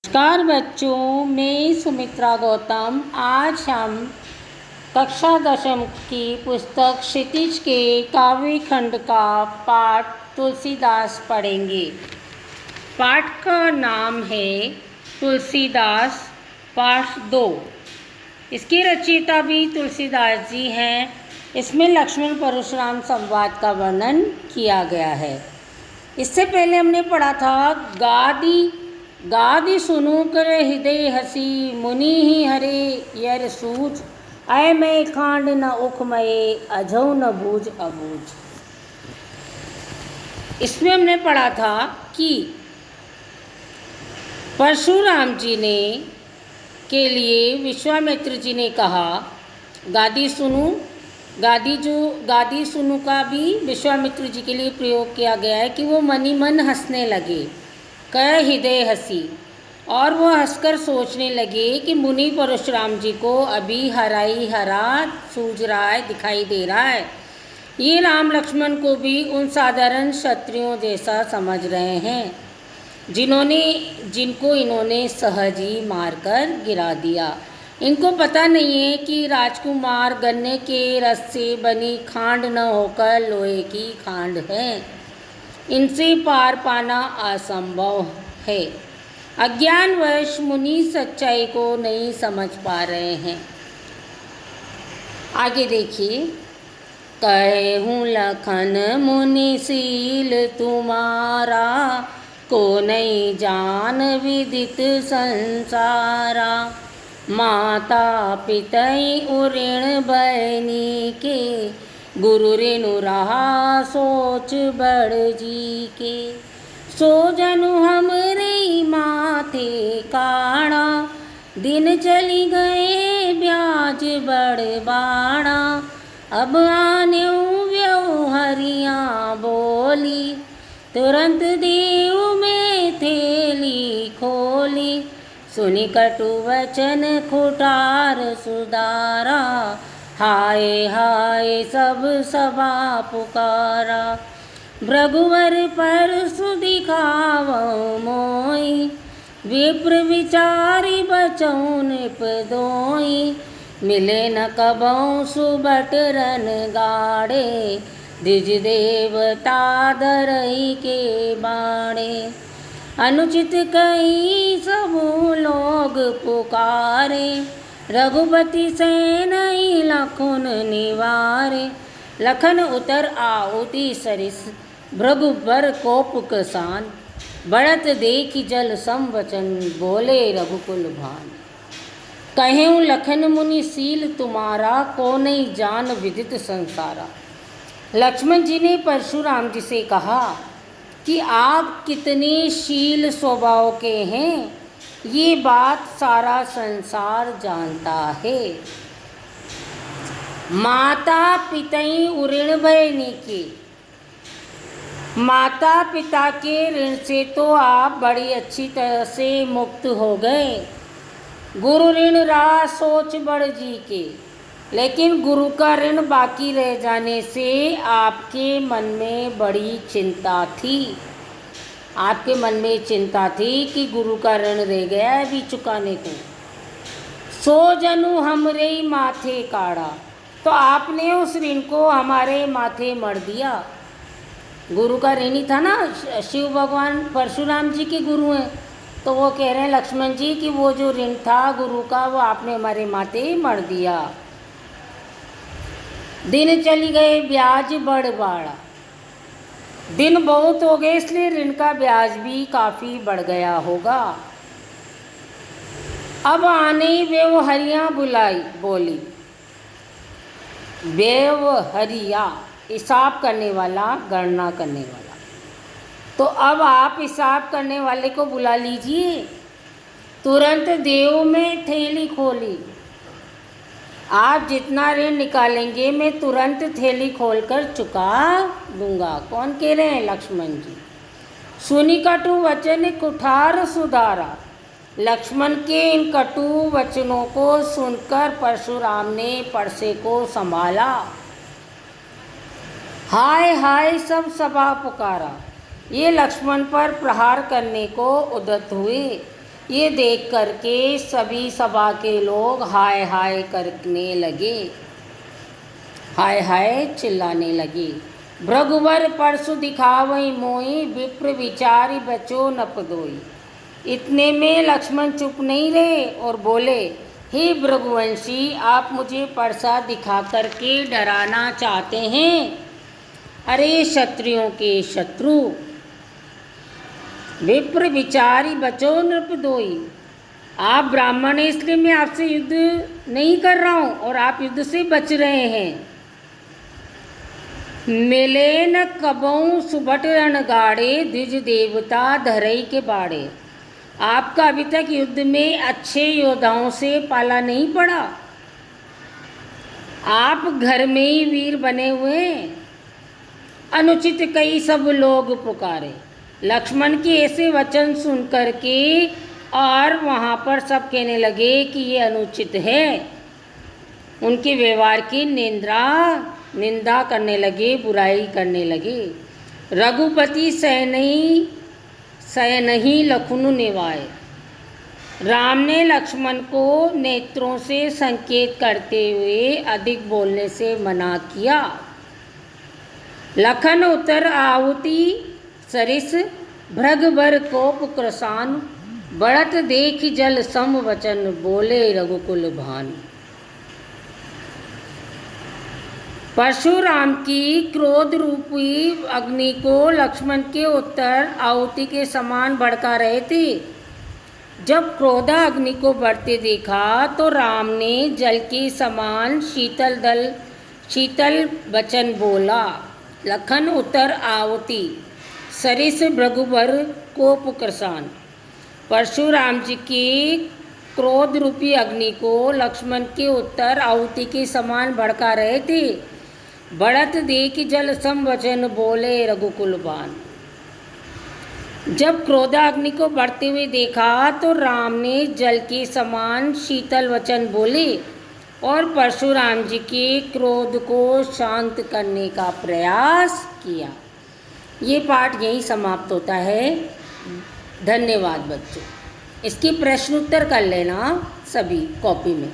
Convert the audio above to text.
नमस्कार बच्चों, मैं सुमित्रा गौतम। आज हम कक्षा दशम की पुस्तक क्षितिज के काव्य खंड का पाठ तुलसीदास पढ़ेंगे। पाठ का नाम है तुलसीदास पाठ 2। इसके रचयिता भी तुलसीदास जी हैं। इसमें लक्ष्मण परशुराम संवाद का वर्णन किया गया है। इससे पहले हमने पढ़ा था गादि सुनु कर हृदय हसी मुनि ही हरे यर सूझ अय मैं खांड न उखमये अझौ न बूझ अबूझ। इसमें हमने पढ़ा था कि परशुराम जी ने के लिए विश्वामित्र जी ने कहा गादी सुनु का भी विश्वामित्र जी के लिए प्रयोग किया गया है कि वो मनी मन हंसने लगे, कह हृदय हसी, और वो हंसकर सोचने लगे कि मुनि परशुराम जी को अभी हरा सूझ रहा है, दिखाई दे रहा है। ये राम लक्ष्मण को भी उन साधारण क्षत्रियों जैसा समझ रहे हैं जिनको इन्होंने सहज ही मारकर गिरा दिया। इनको पता नहीं है कि राजकुमार गन्ने के रस से बनी खांड न होकर लोहे की खांड है। इनसे पार पाना असंभव है। अज्ञानवश मुनि सच्चाई को नहीं समझ पा रहे हैं। आगे देखिए, कहूँ लखन मुनि सील तुम्हारा, को नहीं जान विदित संसारा। माता पितई उऋण बहनी के, गुरु रेणु रहा सोच बड़ जी के। सो जनु हमरे माथे काड़ा, दिन चली गए ब्याज बड़ बाड़ा। अब आने व्यवहरियाँ बोली, तुरंत देव में थैली खोली। सुनी कटु वचन खुटार सुधारा, हाय हाय सब सभा पुकारा। भृगुवर पर सुदिखावो मोई, विप्र विचारी बचौ निपदोई। मिले न कबौ सुबट रन गाड़े, द्विज देवता धरई के बाड़े। अनुचित कई सबु लोग पुकारे, रघुपति से नहीं लखुन निवारे। लखन उतर आहुति सरिस, भृगुबर कोप कसान। बढ़त देखि जल संवचन, बोले रघुकुल भान। कहें लखन मुनि सील तुम्हारा, को नहीं जान विदित संसारा। लक्ष्मण जी ने परशुराम जी से कहा कि आप कितने शील स्वभाव के हैं, ये बात सारा संसार जानता है। माता पितई उऋण भयनी के, माता पिता के ऋण से तो आप बड़ी अच्छी तरह से मुक्त हो गए। गुरु ऋण रहा सोच बड़ जी के, लेकिन गुरु का ऋण बाकी रह जाने से आपके मन में बड़ी चिंता थी। आपके मन में चिंता थी कि गुरु का ऋण रह गया है अभी चुकाने को। सो जनु हमरे माथे काढ़ा, तो आपने उस ऋण को हमारे माथे मढ़ दिया। गुरु का ऋण ही था ना, शिव भगवान परशुराम जी के गुरु हैं, तो वो कह रहे हैं लक्ष्मण जी कि वो जो ऋण था गुरु का, वो आपने हमारे माथे मढ़ दिया। दिन चली गए ब्याज बड़ बाड़ा, दिन बहुत हो गए इसलिए ऋण का ब्याज भी काफ़ी बढ़ गया होगा। अब आने व्यवहरियाँ बुलाई बोली, व्यवहरिया हिसाब करने वाला, गणना करने वाला। तो अब आप हिसाब करने वाले को बुला लीजिए। तुरंत देव में थैली खोली, आप जितना ऋण निकालेंगे मैं तुरंत थैली खोलकर चुका दूंगा। कौन कह रहे हैं? लक्ष्मण जी। सुनी कटु वचन कुठार सुधारा, लक्ष्मण के इन कटु वचनों को सुनकर परशुराम ने परसे को संभाला। हाय हाय सब सभा पुकारा, ये लक्ष्मण पर प्रहार करने को उद्यत हुए। ये देख करके सभी सभा के लोग हाय हाय करने लगे, हाय हाय चिल्लाने लगे। भृगुवर परसु दिखावई मोई, विप्र विचारी बचो नपदोई। इतने में लक्ष्मण चुप नहीं रहे और बोले, हे भृगुवंशी, आप मुझे परसा दिखा करके डराना चाहते हैं? अरे क्षत्रियों के शत्रु, विप्र विचारी बचो नृपदोई। आप ब्राह्मण हैं इसलिए मैं आपसे युद्ध नहीं कर रहा हूँ और आप युद्ध से बच रहे हैं। मिले न कबऊ सुबट रणगाड़े, द्विज देवता धरई के बाड़े। आपका अभी तक युद्ध में अच्छे योद्धाओं से पाला नहीं पड़ा, आप घर में ही वीर बने हुए हैं। अनुचित कई सब लोग पुकारे। लक्ष्मण के ऐसे वचन सुन करके और वहाँ पर सब कहने लगे कि ये अनुचित है। उनके व्यवहार की निंदा करने लगे, बुराई करने लगे। रघुपति सह नहीं लखुनु निवाए। राम ने लक्ष्मण को नेत्रों से संकेत करते हुए अधिक बोलने से मना किया। लखन उतर आहुति सरिस, भृगवर कोप क्रसान। बढ़त देख जल सम वचन, बोले रघुकुल भान। परशुराम की क्रोध रूपी अग्नि को लक्ष्मण के उत्तर आहुति के समान भड़का रहे थे। जब क्रोधा अग्नि को बढ़ते देखा तो राम ने जल के समान शीतल वचन बोला। लखन उतर आहुति सरिस, भृगुवर कोप क्रसान। परशुराम जी की क्रोध रूपी अग्नि को लक्ष्मण के उत्तर आहुति के समान भड़का रहे थे। बढ़त देख जल सम वचन, बोले रघुकुल बान। जब क्रोधाग्नि को बढ़ते हुए देखा तो राम ने जल के समान शीतल वचन बोले और परशुराम जी के क्रोध को शांत करने का प्रयास किया। ये पाठ यहीं समाप्त होता है। धन्यवाद बच्चों। इसकी प्रश्न उत्तर कर लेना सभी कॉपी में।